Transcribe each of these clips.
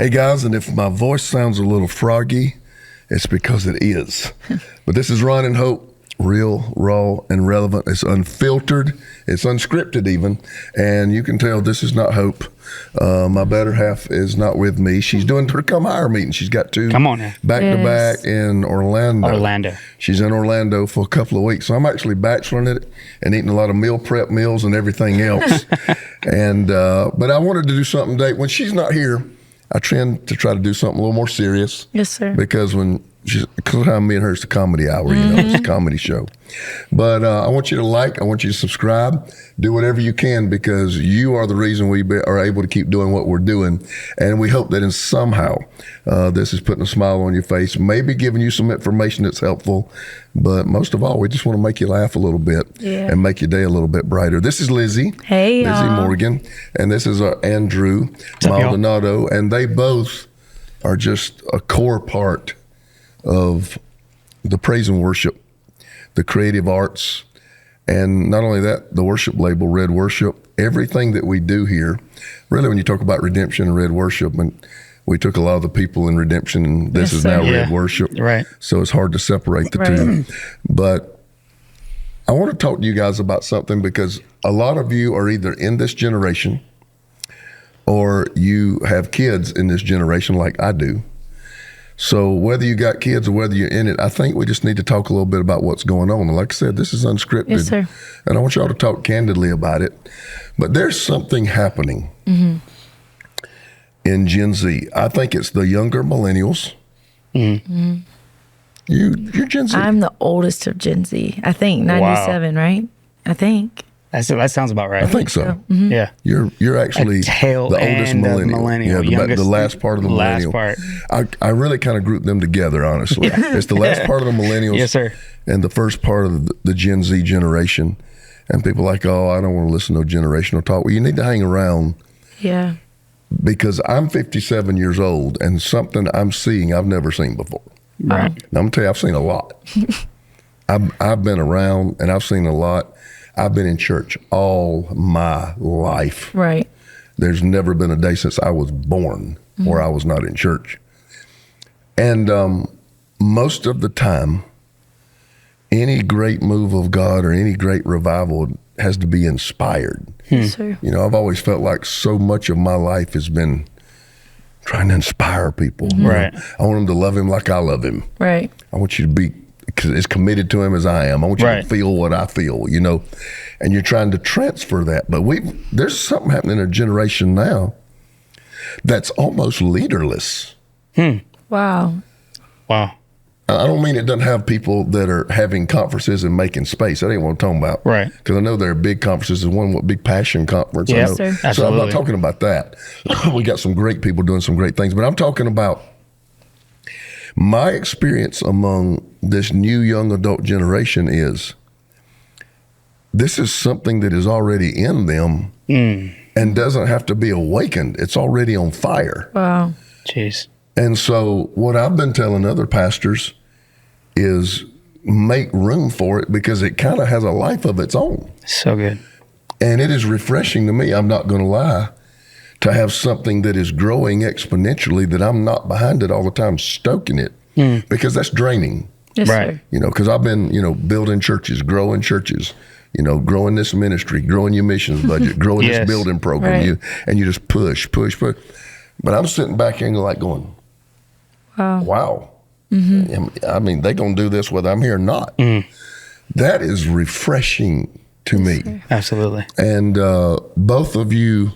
Hey guys, and if my voice sounds a little froggy, it's because it is. But this is Ron and Hope, real, raw, and relevant. It's unfiltered, it's unscripted even, and you can tell this is not Hope. My better half is not with me. She's doing her Come Higher meeting. She's got two back-to-back in Orlando. She's in Orlando for a couple of weeks. So I'm actually bacheloring it and eating a lot of meal prep meals and everything else. But I wanted to do something today. When she's not here, I tend to try to do something a little more serious. Yes, sir. Because because me and her is the comedy hour, it's a comedy show. But I want you to I want you to subscribe, do whatever you can, because you are the reason we are able to keep doing what we're doing. And we hope that in somehow this is putting a smile on your face, maybe giving you some information that's helpful. But most of all, we just want to make you laugh a little bit and make your day a little bit brighter. This is Lizzie. Hey, Lizzie Morgan. And this is Andrew Maldonado. And they both are just a core part of the praise and worship, the creative arts, and not only that, the worship label, Red Worship. Everything that we do here, really when you talk about redemption and Red Worship, and we took a lot of the people in redemption, and this is now Red Worship. Right. So it's hard to separate the two. But I want to talk to you guys about something, because a lot of you are either in this generation or you have kids in this generation like I do. So whether you got kids or whether you're in it, I think we just need to talk a little bit about what's going on. And like I said, this is unscripted. Yes, sir. And I want y'all to talk candidly about it. But there's something happening in Gen Z. I think it's the younger millennials. You're Gen Z. I'm the oldest of Gen Z. I think 97, right? I think. That sounds about right. I think so. Yeah. You're actually the oldest millennial. Yeah, the last part of the millennial. I really kind of group them together, honestly. It's the last part of the millennials. Yes, sir. And the first part of the Gen Z generation. And people are like, oh, I don't want to listen to generational talk. Well, you need to hang around. Yeah. Because I'm 57 years old, and something I'm seeing I've never seen before. Right. Now, I'm going to tell you, I've seen a lot. I've been around, and I've seen a lot. I've been in church all my life. Right. There's never been a day since I was born where I was not in church. And most of the time, any great move of God or any great revival has to be inspired. Yes, sir. You know, I've always felt like so much of my life has been trying to inspire people. Right. I want them to love him like I love him. Right. I want you to be as committed to him as I am. I want you to feel what I feel, you know, and you're trying to transfer that. But there's something happening in a generation now that's almost leaderless. Wow. I don't mean it doesn't have people that are having conferences and making space. That ain't what I'm talking about. Right. Because I know there are big conferences. There's one big passion conference. Yes, sir. Absolutely. So I'm not talking about that. We got some great people doing some great things. But I'm talking about my experience among this new young adult generation is this is something that is already in them and doesn't have to be awakened. It's already on fire. Wow. Jeez. And so what I've been telling other pastors is make room for it, because it kind of has a life of its own. So good. And it is refreshing to me, I'm not going to lie, to have something that is growing exponentially, that I'm not behind it all the time, stoking it, because that's draining. Yes, sir. You know, because I've been, building churches, growing churches, growing this ministry, growing your missions budget, growing this building program. Right. You just push. But I'm sitting back here and going, wow. I mean, they're going to do this whether I'm here or not. That is refreshing to me. Sir. Absolutely. And both of you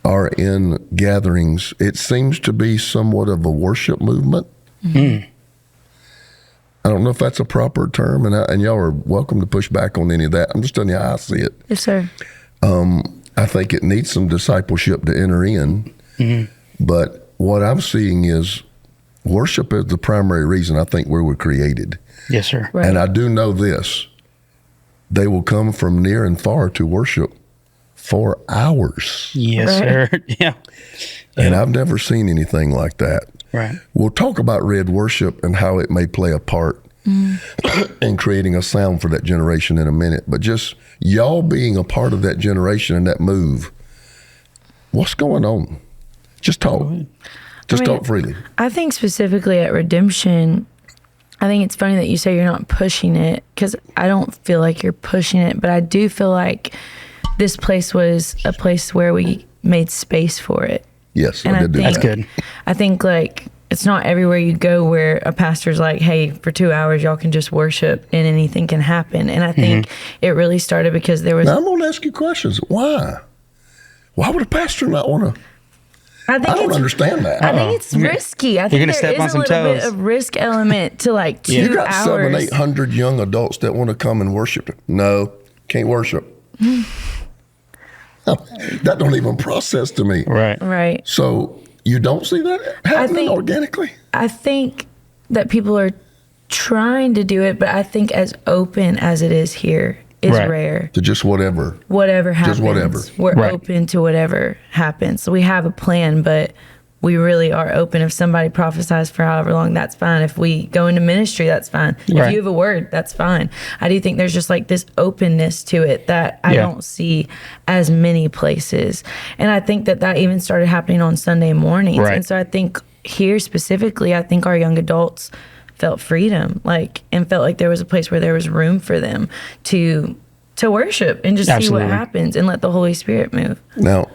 are in gatherings. It seems to be somewhat of a worship movement. I don't know if that's a proper term, and y'all are welcome to push back on any of that. I'm just telling you how I see it. Yes, sir. I think it needs some discipleship to enter in. But what I'm seeing is worship is the primary reason I think we were created. Yes, sir. Right. And I do know this. They will come from near and far to worship for hours. Yes, Right. sir. Yeah. And I've never seen anything like that. Right. We'll talk about Red Worship and how it may play a part in creating a sound for that generation in a minute. But just y'all being a part of that generation and that move, what's going on? Just talk. Just talk freely. I think specifically at Redemption, I think it's funny that you say you're not pushing it, because I don't feel like you're pushing it, but I do feel like this place was a place where we made space for it. Yes, And I did do that. That's good. I think like it's not everywhere you go where a pastor's like, hey, for 2 hours, y'all can just worship and anything can happen. And I think it really started because there was... Now, I'm going to ask you questions. Why? Why would a pastor not want to... I don't understand that. I think it's risky. I think gonna there step is on a some little bit toes. of risk element to like 2 You got hours. 700, 800 young adults that want to come and worship. No, can't worship. That don't even process to me. Right. Right. So you don't see that happening organically? I think that people are trying to do it, but I think as open as it is here is Right. rare. To just whatever. Whatever happens, whatever. we're Right. open to whatever happens. So we have a plan, but we really are open. If somebody prophesies for however long, that's fine. If we go into ministry, that's fine. If Right. you have a word, that's fine. I do think there's just like this openness to it that I Yeah. don't see as many places. And I think that that even started happening on Sunday mornings. Right. And so I think here specifically, I think our young adults felt freedom, like, and felt like there was a place where there was room for them to worship and just see Absolutely. what happens and let the Holy Spirit move. Now,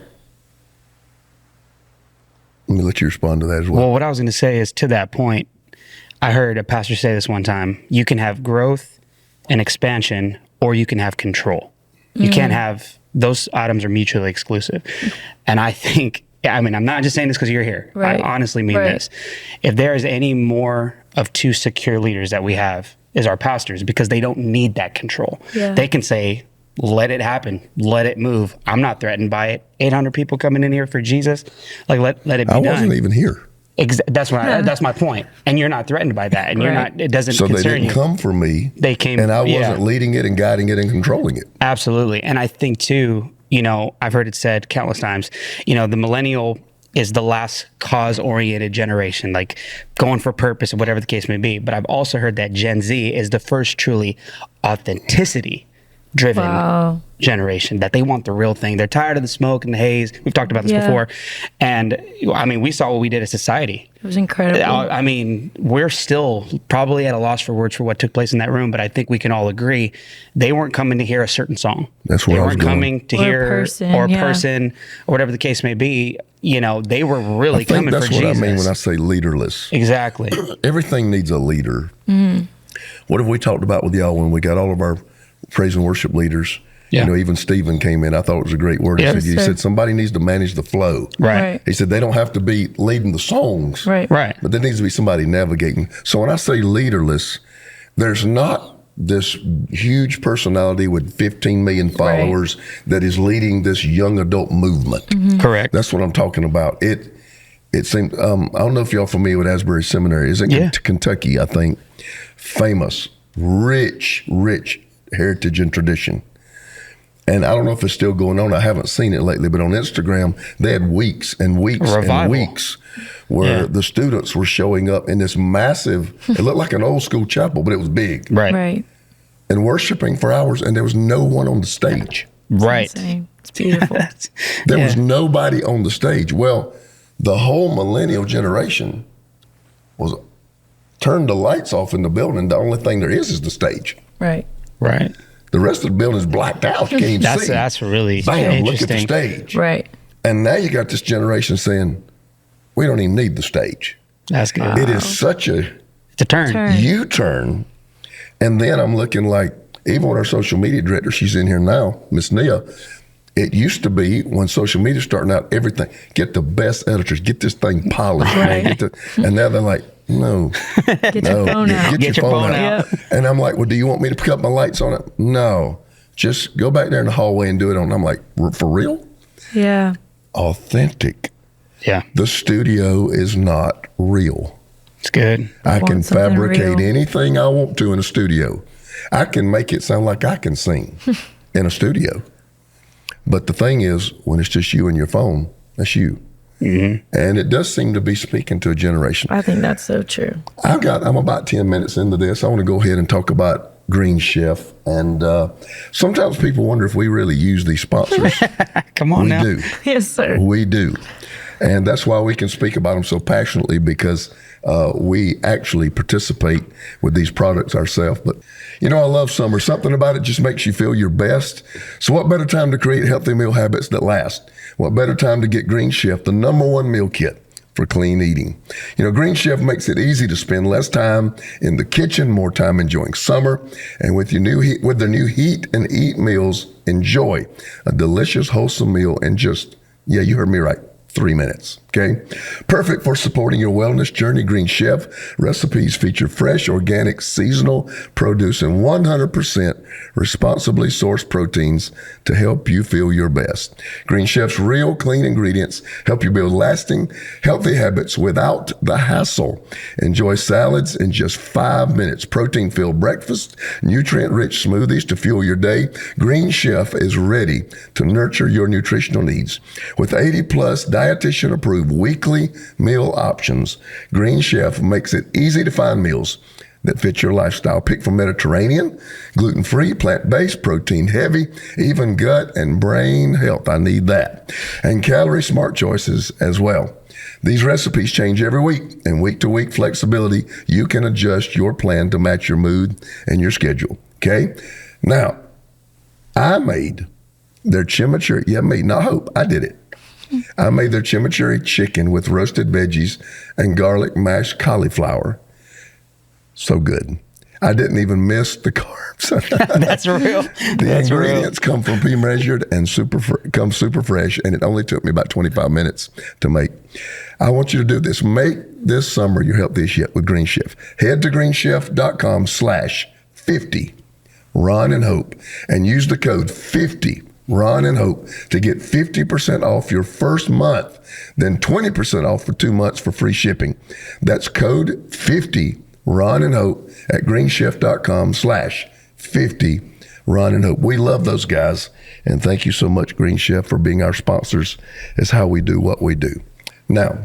let me let you respond to that as well. Well, what I was going to say is, to that point, I heard a pastor say this one time: you can have growth and expansion, or you can have control. You can't have, those items are mutually exclusive. And I think, I mean, I'm not just saying this because you're here. Right. I honestly mean Right. this. If there is any more of 2 secure leaders that we have, is our pastors, because they don't need that control. Yeah. They can say, let it happen, let it move. I'm not threatened by it. 800 people coming in here for Jesus, like let it be I done. wasn't even here. That's my point. And you're not threatened by that, and you're Right. not. It doesn't So they concern didn't you. come for me. They came, and I wasn't yeah. leading it and guiding it and controlling it. Absolutely. And I think too, you know, I've heard it said countless times, you know, the millennial is the last cause-oriented generation, like going for purpose or whatever the case may be. But I've also heard that Gen Z is the first truly authenticity-driven Wow. generation, that they want the real thing. They're tired of the smoke and the haze. We've talked about this Yeah. before. And I mean, we saw what we did as society. It was incredible. I mean, we're still probably at a loss for words for what took place in that room, but I think we can all agree they weren't coming to hear a certain song. That's where they I was weren't going. coming to Or a hear person, or a yeah. person or whatever the case may be. You know, they were really I think coming that's for what Jesus. I mean when I say leaderless. Exactly. Everything needs a leader. Mm-hmm. What have we talked about with y'all when we got all of our praise and worship leaders? Yeah. You know, even Stephen came in. I thought it was a great word. Yes, He sir. said somebody needs to manage the flow. Right. He said they don't have to be leading the songs. Right. Right. But there needs to be somebody navigating. So when I say leaderless, there's not this huge personality with 15 million followers that is leading this young adult movement. Correct. That's what I'm talking about. It seemed, I don't know if y'all familiar with Asbury Seminary. Is it Yeah. Kentucky, I think? Famous, rich heritage and tradition. And I don't know if it's still going on. I haven't seen it lately, but on Instagram, they had weeks and weeks and Revival. weeks where Yeah. the students were showing up in this massive, it looked like an old school chapel, but it was big, Right. Right. and worshiping for hours, and there was no one on the stage. Right. Insane. It's beautiful. There Yeah. was nobody on the stage. Well, the whole millennial generation was turn the lights off in the building. The only thing there is the stage. Right. Right. The rest of the building is blacked out. You can't even see. That's really Bam, look at the interesting. stage. Right. And now you got this generation saying, we don't even need the stage. That's good. It is such a It's a turn. Turn. U-turn. And then I'm looking like, even with our social media director, she's in here now, Miss Nia, it used to be when social media starting out, everything, get the best editors, get this thing polished. Man, and now they're like, no, Get your phone out. Get your phone out. Yep. And I'm like, well, do you want me to pick up my lights on it? No, just go back there in the hallway and do it on. I'm like, for real? Yeah. Authentic. Yeah. The studio is not real. It's good. I can want something fabricate real. anything I want to in a studio. I can make it sound like I can sing in a studio. But the thing is, when it's just you and your phone, that's you. Mm-hmm. And it does seem to be speaking to a generation. I think that's so true. I'm about 10 minutes into this. I want to go ahead and talk about Green Chef. And sometimes people wonder if we really use these sponsors. Come on We now. do. Yes, sir. We do. And that's why we can speak about them so passionately, because we actually participate with these products ourselves. But, I love summer. Something about it just makes you feel your best. So what better time to create healthy meal habits that last? What better time to get Green Chef, the #1 meal kit for clean eating? Green Chef makes it easy to spend less time in the kitchen, more time enjoying summer. And with their new Heat and Eat meals, enjoy a delicious, wholesome meal in just, you heard me right, 3 minutes, okay? Perfect for supporting your wellness journey. Green Chef recipes feature fresh, organic, seasonal produce and 100% responsibly sourced proteins to help you feel your best. Green Chef's real, clean ingredients help you build lasting, healthy habits without the hassle. Enjoy salads in just 5 minutes, protein-filled breakfast, nutrient-rich smoothies to fuel your day. Green Chef is ready to nurture your nutritional needs. With 80-plus dietitian-approved weekly meal options, Green Chef makes it easy to find meals that fit your lifestyle. Pick from Mediterranean, gluten-free, plant-based, protein-heavy, even gut and brain health. I need that. And calorie-smart choices as well. These recipes change every week, and week-to-week flexibility, you can adjust your plan to match your mood and your schedule, okay? Now, I made their chimichurri. I did it. I made their chimichurri chicken with roasted veggies and garlic mashed cauliflower. So good. I didn't even miss the carbs. That's real. The ingredients come from pre-measured and come super fresh, and it only took me about 25 minutes to make. I want you to do this. Make this summer your healthiest yet with Green Chef. Head to greenchef.com/50 Ron and Hope and use the code 50 Ron and Hope to get 50% off your first month, then 20% off for 2 months for free shipping. That's code 50 Ron and Hope at greenchef.com/50 Ron and Hope. We love those guys, and thank you so much, Green Chef, for being our sponsors. It's how we do what we do. Now,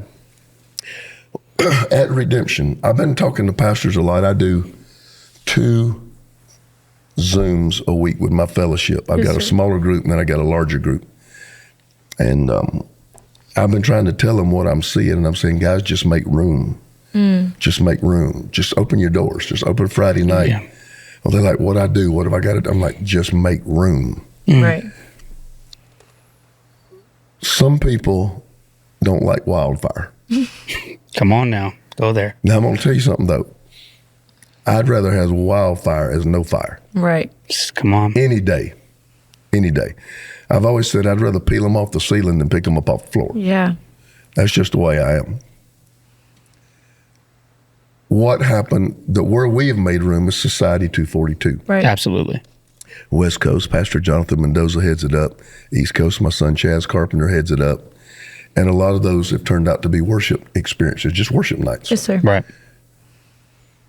at Redemption, I've been talking to pastors a lot. I do 2 Zooms a week with my fellowship. I've got a smaller group, and then I got a larger group. And I've been trying to tell them what I'm seeing, and I'm saying, guys, just make room. Just make room. Just open your doors. Just open Friday night. Yeah. Well, they're like, what I do? What have I got to do? I'm like, just make room. Right. Some people don't like wildfire. Come on now. Go there. Now, I'm going to tell you something, though. I'd rather have wildfire as no fire. Right. Come on. Any day. Any day. I've always said I'd rather peel them off the ceiling than pick them up off the floor. Yeah. That's just the way I am. What happened, where we have made room is Society 242. Right. Absolutely. West Coast, Pastor Jonathan Mendoza heads it up. East Coast, my son Chaz Carpenter heads it up. And a lot of those have turned out to be worship experiences, just worship nights. Yes, sir. Right.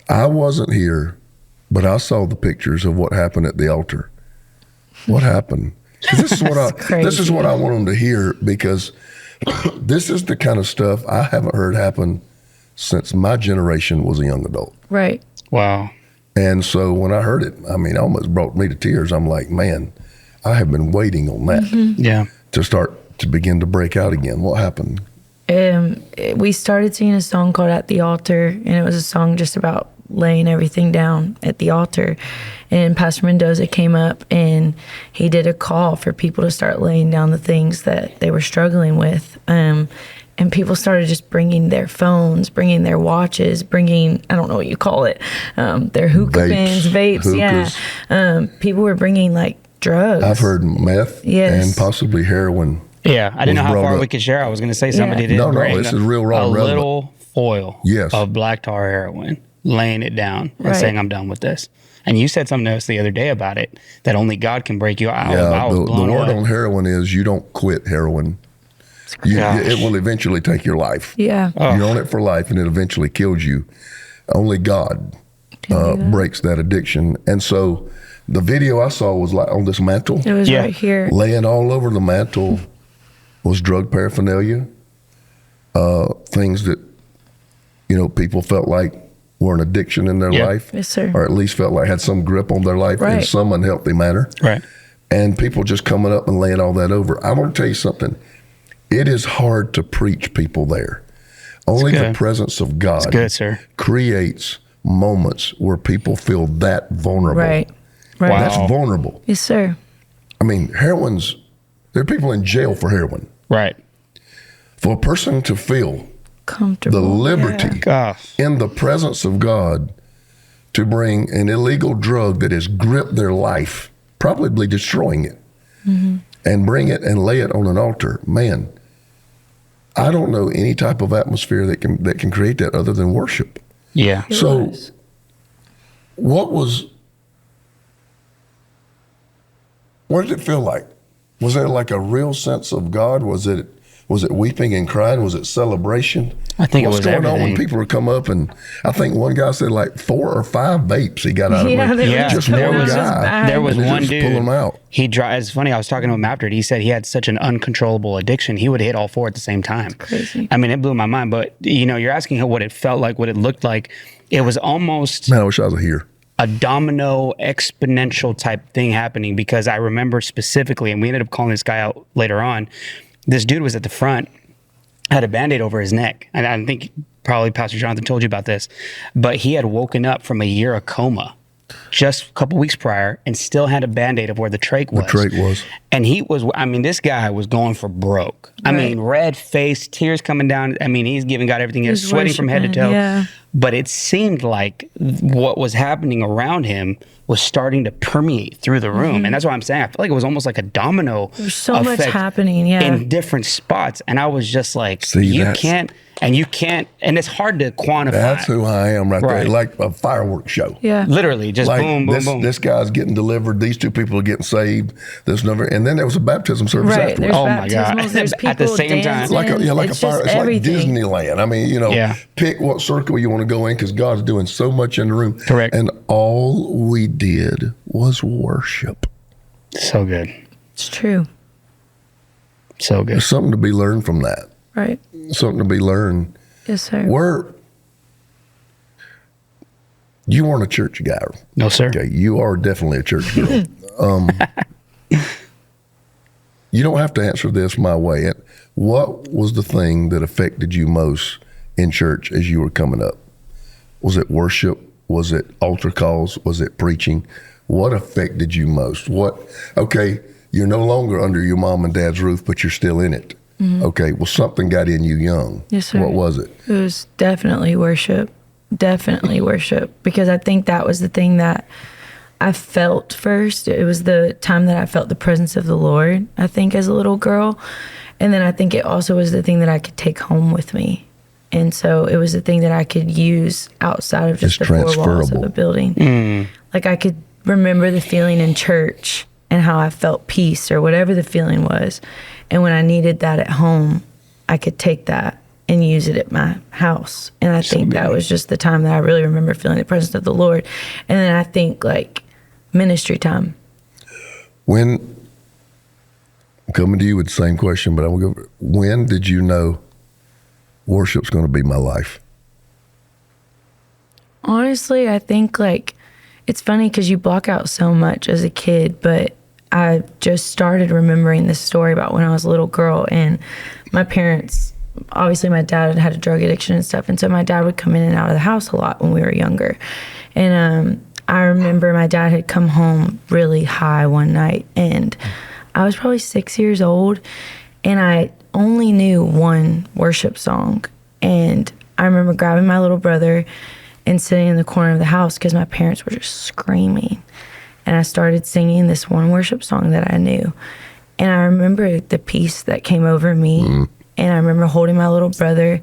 I wasn't here, but I saw the pictures of what happened at the altar. What happened? This is what this is what I want them to hear, because this is the kind of stuff I haven't heard happen since my generation was a young adult. Right. Wow. And so when I heard it, I mean, it almost brought me to tears. I'm like, man, I have been waiting on that to begin to break out again. What happened? We started singing a song called At the Altar, and it was a song just about laying everything down at the altar. And Pastor Mendoza came up and he did a call for people to start laying down the things that they were struggling with. And people started just bringing their phones, bringing their watches, bringing, I don't know what you call it, their hookah pens, vapes. Hookahs. Yeah. People were bringing like drugs. I've heard meth and possibly heroin. Yeah, I didn't know how far we could share. I was going to say somebody did bring this is real raw a and relevant. little foil of black tar heroin, laying it down and saying, I'm done with this. And you said something to us the other day about it, that only God can break you out. The word on heroin is you don't quit heroin. It will eventually take your life. Yeah. You're on it for life, and it eventually kills you. Only God breaks that addiction. And so the video I saw was like on this mantle. It was right here. Laying all over the mantle was drug paraphernalia, things that, people felt like were an addiction in their life. Yes, sir. Or at least felt like had some grip on their life in some unhealthy manner. Right. And people just coming up and laying all that over. I want to tell you something. it is hard to preach people there. Only the presence of God That's good, sir. creates moments where people feel that vulnerable. Right. Right. Wow. That's vulnerable. Yes, sir. I mean, there are people in jail for heroin. Right. For a person to feel Comfortable. the liberty Gosh. in the presence of God to bring an illegal drug that has gripped their life, probably destroying it, and bring it and lay it on an altar. Man, I don't know any type of atmosphere that can create that other than worship. Yeah. So what did it feel like? Was there like a real sense of God? Was it weeping and crying? Was it celebration? I think What's it was going on everything. when people would come up, and I think one guy said like 4 or 5 vapes he got out of it. Yeah, Just there one was- guy. There was and they one just dude. pull him out. It's funny. I was talking to him after it. He said he had such an uncontrollable addiction. He would hit all 4 at the same time. crazy. I mean, it blew my mind. But you're asking what it felt like, what it looked like. It was almost Man, I wish I was here. a domino exponential type thing happening, because I remember specifically, and we ended up calling this guy out later on. This dude was at the front, had a Band-Aid over his neck. And I think probably Pastor Jonathan told you about this, but he had woken up from a year of coma just a couple weeks prior and still had a Band-Aid of where the trach was. The trach was. And this guy was going for broke. I mean, red face, tears coming down. I mean, he's giving God everything. He was He's sweating from head to toe. worshiping, yeah. But it seemed like what was happening around him was starting to permeate through the room. And that's why I'm saying I feel like it was almost like a domino There's so much effect happening, yeah. in different spots. And I was just like, See, you that's- can't, and it's hard to quantify. That's who I am right there. Right. Like a fireworks show. Yeah. Literally, just Like boom, boom, boom. this guy's getting delivered. These 2 people are getting saved. And then there was a baptism service Right. afterwards. There's Oh my God. baptismals, there's people At the same time. dancing. Like a it's fire. just It's everything. like Disneyland. I mean, Yeah. pick what circle you want to go in because God's doing so much in the room. Correct. And all we did was worship. So good. It's true. So good. There's something to be learned from that. Right. Something to be learned. Yes, sir. You weren't a church guy. No, sir. Okay, you are definitely a church girl. You don't have to answer this my way. What was the thing that affected you most in church as you were coming up? Was it worship? Was it altar calls? Was it preaching? What affected you most? Okay, you're no longer under your mom and dad's roof, but you're still in it. Okay, well, something got in you young. Yes, sir. What was it? It was definitely worship. Definitely worship. Because I think that was the thing that I felt first. It was the time that I felt the presence of the Lord, I think, as a little girl. And then I think it also was the thing that I could take home with me. And so it was the thing that I could use outside of just It's the 4 walls of transferable. a building. Like I could remember the feeling in church and how I felt peace or whatever the feeling was. And when I needed that at home, I could take that and use it at my house. And I think that was just the time that I really remember feeling the presence of the Lord. And then I think like ministry time. When, I'm coming to you with the same question, but I will go, when did you know worship's going to be my life? Honestly, I think like it's funny because you block out so much as a kid, but I just started remembering this story about when I was a little girl and my parents, obviously my dad had a drug addiction and stuff. And so my dad would come in and out of the house a lot when we were younger. And I remember my dad had come home really high one night and I was probably 6 years old and I only knew one worship song. And I remember grabbing my little brother and sitting in the corner of the house because my parents were just screaming. And I started singing this one worship song that I knew. And I remember the peace that came over me. And I remember holding my little brother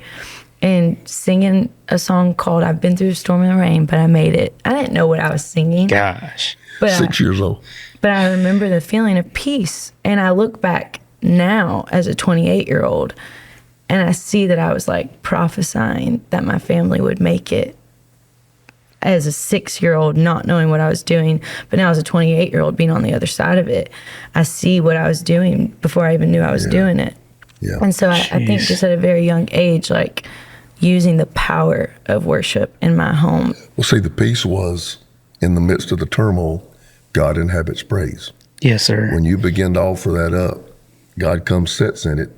and singing a song called I've Been Through a Storm and the Rain, but I made it. I didn't know what I was singing. Gosh. But 6 years old. But I remember the feeling of peace. And I look back now as a 28-year-old and I see that I was like prophesying that my family would make it as a 6-year-old, not knowing what I was doing. But now as a 28-year-old being on the other side of it, I see what I was doing before I even knew I was doing it. Yeah. And so I think just at a very young age, like using the power of worship in my home. Well, see, the peace was in the midst of the turmoil, God inhabits praise. Yes, sir. When you begin to offer that up, God comes, sits in it,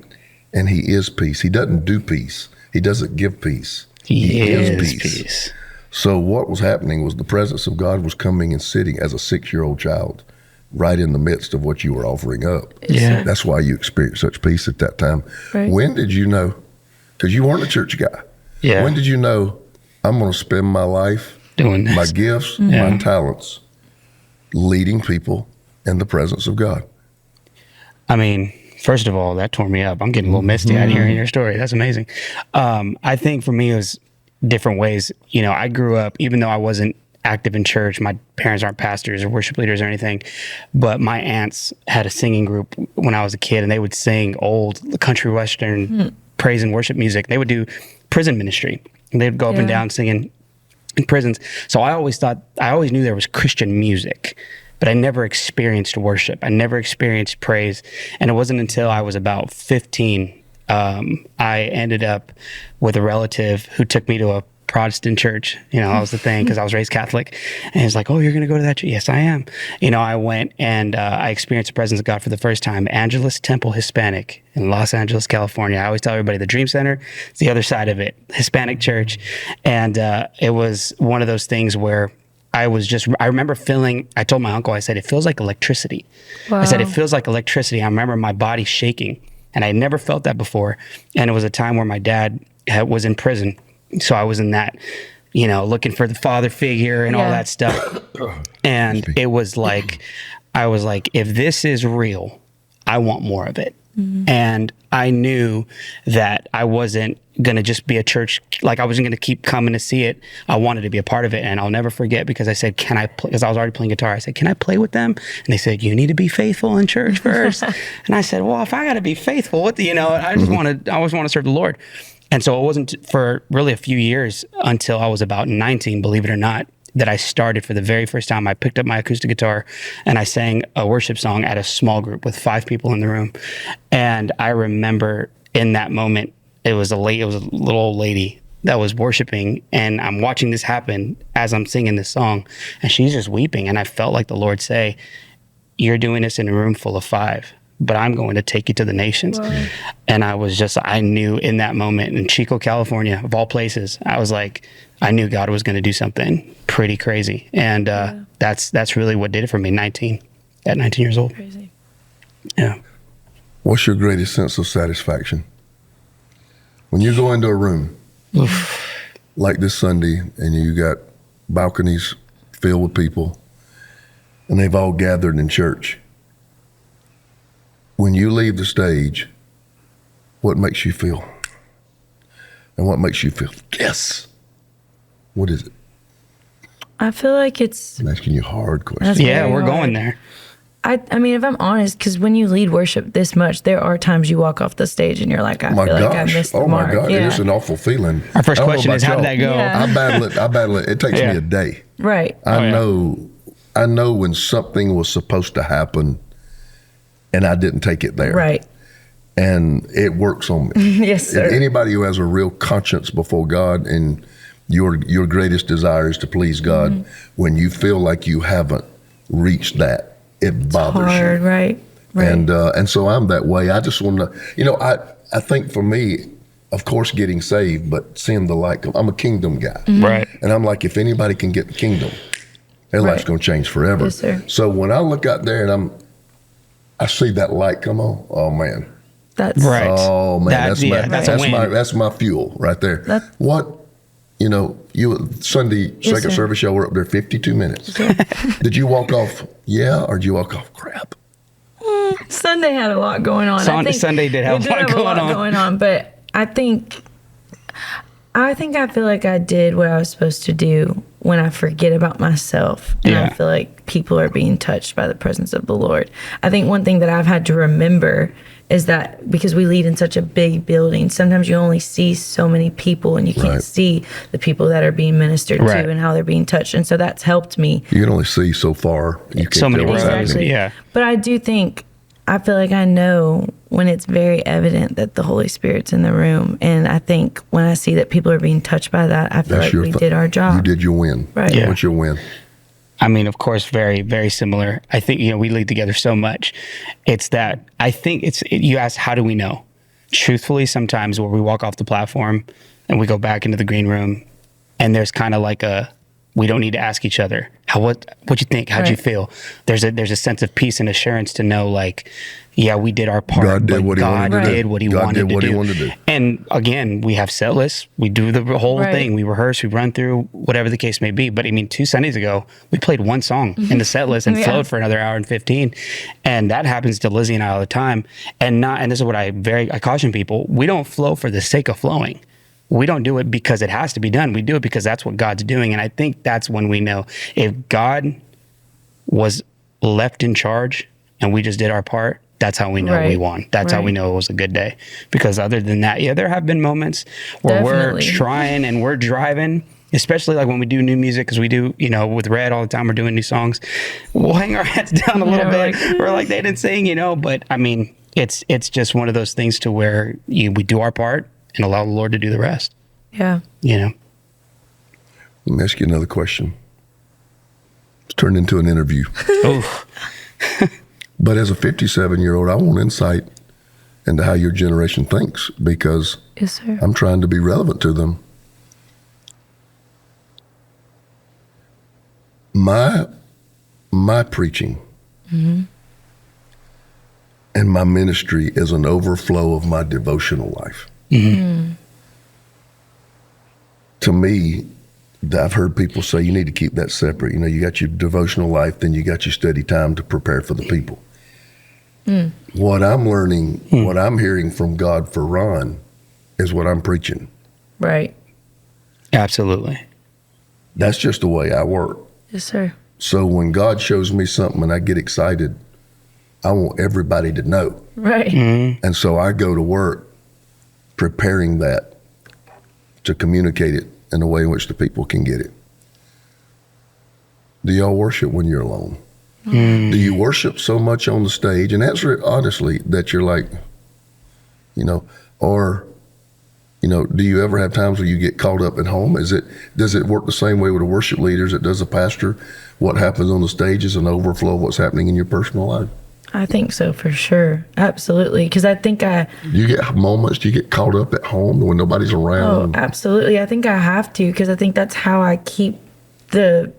and he is peace. He doesn't do peace. He doesn't give peace. He is peace. So what was happening was the presence of God was coming and sitting as a 6-year-old child right in the midst of what you were offering up. Yeah. That's why you experienced such peace at that time. Right. When did you know? Because you weren't a church guy. Yeah. When did you know, I'm going to spend my life, Doing this. my gifts, Yeah. my talents, leading people in the presence of God? I mean, first of all, that tore me up. I'm getting a little misty out hearing your story. That's amazing. I think for me, it was different ways. You know, I grew up, even though I wasn't active in church, my parents aren't pastors or worship leaders or anything, but my aunts had a singing group when I was a kid, and they would sing old country western praise and worship music. They would do prison ministry, and they'd go up and down singing in prisons. So I always knew there was Christian music, but I never experienced worship. I never experienced praise. And it wasn't until I was about 15, I ended up with a relative who took me to a Protestant church. You know, that was the thing, because I was raised Catholic. And he's like, oh, you're going to go to that church? Yes, I am. You know, I went and I experienced the presence of God for the first time. Angelus Temple Hispanic in Los Angeles, California. I always tell everybody the Dream Center is the other side of it, Hispanic church. And it was one of those things where I remember feeling, I told my uncle, I said, it feels like electricity. Wow. I said, it feels like electricity. I remember my body shaking, and I had never felt that before. And it was a time where my dad was in prison. So I was in that, you know, looking for the father figure and all that stuff. And it was like, I was like, if this is real, I want more of it. And I knew that I wasn't going to just be a church, like I wasn't going to keep coming to see it. I wanted to be a part of it. And I'll never forget, because I said, can I play? Because I was already playing guitar. I said, can I play with them? And they said, you need to be faithful in church first. And I said, well, if I got to be faithful, what the, you know, I always want to serve the Lord. And so it wasn't for really a few years until I was about 19, believe it or not, that I started for the very first time. I picked up my acoustic guitar and I sang a worship song at a small group with 5 people in the room. And I remember in that moment, it was a little old lady that was worshiping, and I'm watching this happen as I'm singing this song, and she's just weeping. And I felt like the Lord say, you're doing this in a room full of 5, but I'm going to take you to the nations. Wow. And I knew in that moment in Chico, California, of all places, I was like, I knew God was going to do something pretty crazy. And that's really what did it for me, at 19 years old. Crazy. Yeah. What's your greatest sense of satisfaction? When you go into a room like this Sunday and you got balconies filled with people and they've all gathered in church, when you leave the stage, what makes you feel? And what makes you feel, yes? What is it? I feel like it's... I'm asking you hard questions. Yeah, we're going there. I mean, if I'm honest, because when you lead worship this much, there are times you walk off the stage and you're like, I feel like I missed the mark. Oh my God, Yeah. it's an awful feeling. Our first question is, how did that go? Yeah. I battle it. It takes me a day. Right. I know when something was supposed to happen and I didn't take it there. Right. And it works on me. Yes, sir. And anybody who has a real conscience before God and your greatest desire is to please God, when you feel like you haven't reached that, it bothers hard, you. Right. And so I'm that way. I just want to, I think for me, of course, getting saved, but seeing the light, I'm a kingdom guy. Right. And I'm like, if anybody can get the kingdom, their life's going to change forever. Yes, sir. So when I look out there and I see that light come on, oh man. That's right. Oh man, that's my fuel right there. Sunday second service, y'all were up there 52 minutes. Did you walk off, or did you walk off, crap? Sunday had a lot going on. Sunday did have a lot going on. But I feel like I did what I was supposed to do when I forget about myself. And I feel like people are being touched by the presence of the Lord. I think one thing that I've had to remember is that because we lead in such a big building, sometimes you only see so many people and you can't see the people that are being ministered to and how they're being touched. And so that's helped me. You can only see so far. You can't so many tell what's happening. Yeah. But I do think, I feel like I know when it's very evident that the Holy Spirit's in the room. And I think when I see that people are being touched by that, I feel like we did our job. You did your win. Right. Yeah. What's your win? I mean, of course, very, very similar. I think, we lead together so much. It's that, I think you asked, how do we know? truthfully, sometimes where we walk off the platform and we go back into the green room, and there's kind of like we don't need to ask each other what you think, how'd you feel. There's a sense of peace and assurance to know, like, yeah, we did our part. God did what he wanted to do. And again, we have set lists. We do the whole thing. We rehearse. We run through whatever the case may be. But I mean, 2 Sundays ago, we played one song in the set list and flowed for another hour and 15. And that happens to Lizzie and I all the time. And this is what I caution people: we don't flow for the sake of flowing. We don't do it because it has to be done. We do it because that's what God's doing. And I think that's when we know if God was left in charge and we just did our part, that's how we know we won. That's how we know it was a good day. Because other than that, there have been moments where we're trying and we're driving, especially like when we do new music, because we do, with Red all the time, we're doing new songs. We'll hang our heads down a little bit. We're like, they didn't sing, but I mean, it's just one of those things to where we do our part and allow the Lord to do the rest. Yeah. Let me ask you another question. It's turned into an interview. Oh. But as a 57-year-old, I want insight into how your generation thinks, because yes, sir. I'm trying to be relevant to them. My preaching and my ministry is an overflow of my devotional life. To me, I've heard people say you need to keep that separate. You got your devotional life, then you got your study time to prepare for the people. What I'm learning, what I'm hearing from God for Ron is what I'm preaching. Right. Absolutely. That's just the way I work. Yes, sir. So when God shows me something and I get excited, I want everybody to know. Right. And so I go to work preparing that to communicate it in a way in which the people can get it. Do y'all worship when you're alone? Do you worship so much on the stage? And answer it honestly, that you're like, or, do you ever have times where you get caught up at home? Does it work the same way with the worship leaders? It does a pastor? What happens on the stage is an overflow of what's happening in your personal life? I think so, for sure. Absolutely. Because I think you get moments, do you get caught up at home when nobody's around? Oh, absolutely. I think I have to, because I think that's how I keep the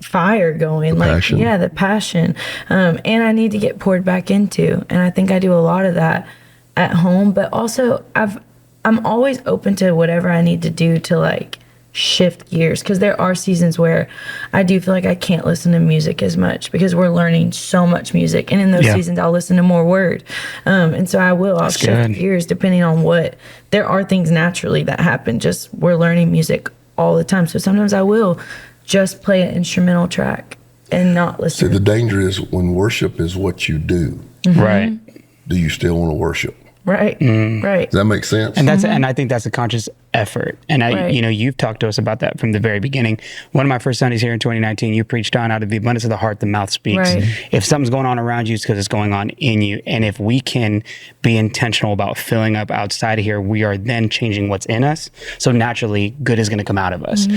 fire going. The passion. Yeah, the passion. And I need to get poured back into. And I think I do a lot of that at home. But also, I'm always open to whatever I need to do to shift gears, because there are seasons where I do feel like I can't listen to music as much because we're learning so much music, and in those seasons I'll listen to more word, and so I'll shift gears depending on what. There are things naturally that happen, just we're learning music all the time, so sometimes I will just play an instrumental track and not listen. See, the danger is when worship is what you do, right? Do you still want to worship? Right. Right. Does that make sense? And and I think that's a conscious effort. And you've talked to us about that from the very beginning. One of my first Sundays here in 2019, you preached on out of the abundance of the heart, the mouth speaks. Right. If something's going on around you, it's because it's going on in you. And if we can be intentional about filling up outside of here, we are then changing what's in us. So naturally, good is going to come out of us.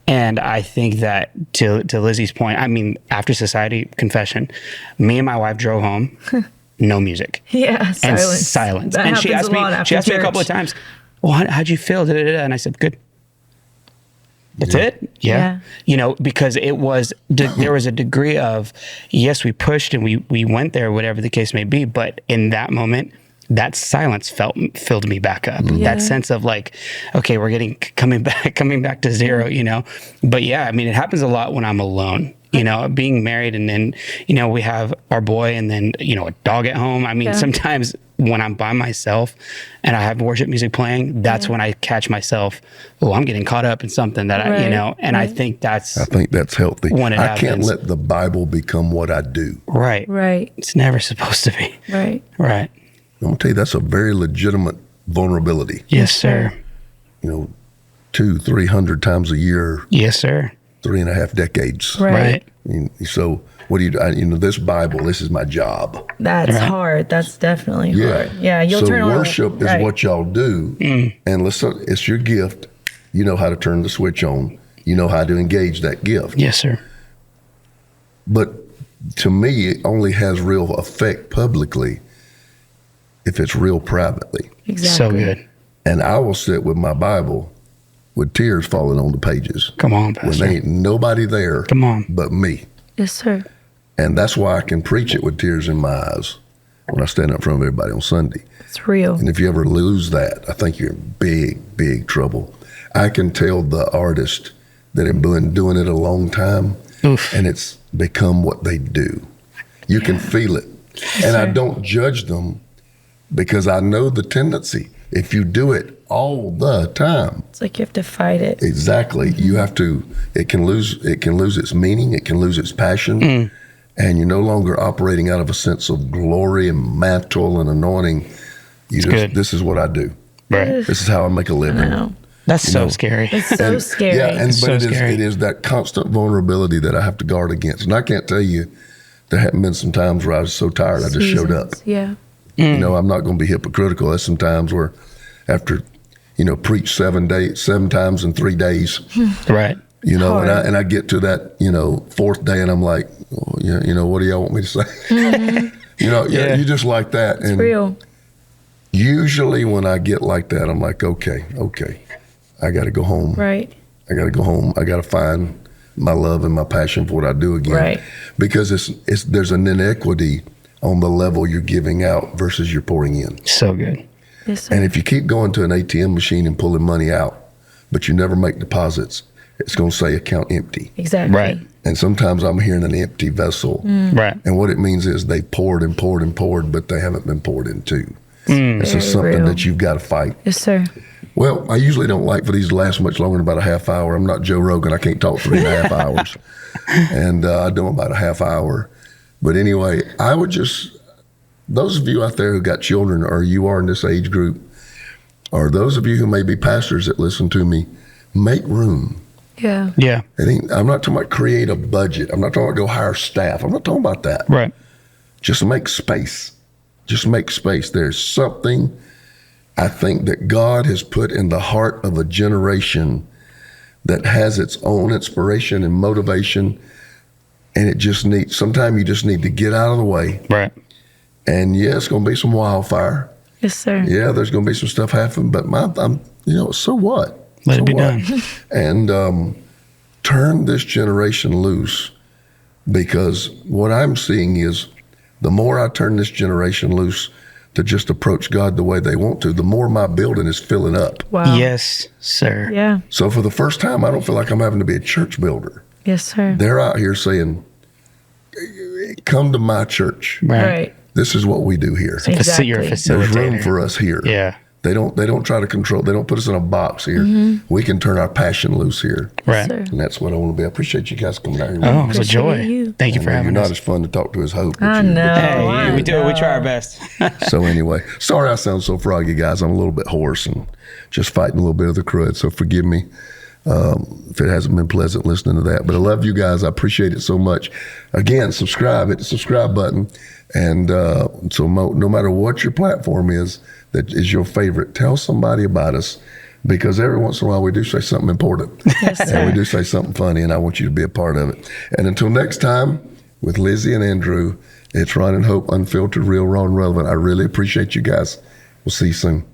And I think that to Lizzie's point, I mean, after society confession, me and my wife drove home. No music. Yeah, and silence. And she asked me a couple of times, well, how'd you feel? And I said, good. That's it? Yeah. Because it was, there was a degree of, yes, we pushed and we went there, whatever the case may be. But in that moment, that silence filled me back up. That sense of okay, we're coming back to zero, But yeah, I mean, it happens a lot when I'm alone. Being married, and then, we have our boy, and then, a dog at home. I mean, sometimes when I'm by myself and I have worship music playing, that's when I catch myself, I'm getting caught up in something that I think that's healthy. When it happens. I can't let the Bible become what I do. Right. Right. It's never supposed to be. Right. Right. I'm going to tell you, that's a very legitimate vulnerability. Yes, sir. 200-300 times a year. Yes, sir. 3.5 decades. Right. So what do you do? This Bible, this is my job. That's hard. That's definitely hard. Yeah. You'll turn on. So worship is what y'all do. And listen, it's your gift. You know how to turn the switch on. You know how to engage that gift. Yes, sir. But to me, it only has real effect publicly if it's real privately. Exactly. So good. And I will sit with my Bible with tears falling on the pages. Come on, When Pastor. there ain't nobody there Come on. but me. Yes, sir. And that's why I can preach it with tears in my eyes when I stand up in front of everybody on Sunday. It's real. And if you ever lose that, I think you're in big, big trouble. I can tell the artist that have been doing it a long time, Oof. and it's become what they do. You can feel it. And I sir. don't judge them because I know the tendency. If you do it all the time, It's like you have to fight it. exactly, you have to, it can lose its meaning, it can lose its passion, and you're no longer operating out of a sense of glory and mantle and anointing. good. This is what I do. Right. This is how I make a living. No. That's so know. scary. It's so scary. Yeah, but So scary. it is that constant vulnerability that I have to guard against. And I can't tell you, there haven't been some times where I was so tired I just showed up. Seasons. Yeah. You know, I'm not going to be hypocritical. There's some times where after, preach 7 times in 3 days, Right. Hard. and I get to that, fourth day and I'm like, oh, what do y'all want me to say? Yeah. You just like that. It's real. Usually when I get like that, I'm like, okay, I got to go home. Right. I got to go home. I got to find my love and my passion for what I do again. Right. Because there's an inequity on the level you're giving out versus you're pouring in. So good. Yes, sir. And if you keep going to an ATM machine and pulling money out, but you never make deposits, it's going to say account empty. Exactly. Right. And sometimes I'm hearing an empty vessel. Right. And what it means is they poured and poured and poured, but they haven't been poured into. It's just Very something real. that you've got to fight. Yes, sir. Well, I usually don't like for these to last much longer than about a half hour. I'm not Joe Rogan. I can't talk 3.5 hours. And I do about a half hour. But anyway, I would just, those of you out there who got children or you are in this age group, or those of you who may be pastors that listen to me, make room. Yeah. Yeah. I'm not talking about create a budget. I'm not talking about go hire staff. I'm not talking about that. Right. Just make space. Just make space. There's something I think that God has put in the heart of a generation that has its own inspiration and motivation. And it just needs, sometimes you just need to get out of the way. Right. And yeah, it's going to be some wildfire. Yes, sir. Yeah, there's going to be some stuff happening, but so what? Let So it be what? done. And turn this generation loose, because what I'm seeing is the more I turn this generation loose to just approach God the way they want to, the more my building is filling up. Wow. Yes, sir. Yeah. So for the first time, I don't feel like I'm having to be a church builder. Yes, sir. They're out here saying, come to my church. Right. This is what we do here. You're a Exactly. There's facilitator. room for us here. Yeah. They don't try to control. They don't put us in a box here. We can turn our passion loose here. Right. Sir. And that's what I want to be. I appreciate you guys coming out here. Oh, it was a Appreciate joy. you. Thank you for I know having you're us. not as fun to talk to as Hope. I know. Hey, we do. We know. try our best. So anyway, sorry I sound so froggy, guys. I'm a little bit hoarse and just fighting a little bit of the crud. So forgive me if it hasn't been pleasant listening to that. But I love you guys. I appreciate it so much. Again, subscribe. Hit the subscribe button. And so no matter what your platform is that is your favorite, tell somebody about us, because every once in a while we do say something important. Yes, And sir. we do say something funny, and I want you to be a part of it. And until next time, with Lizzie and Andrew, it's Ron and Hope, Unfiltered, Real, Raw, and Relevant. I really appreciate you guys. We'll see you soon.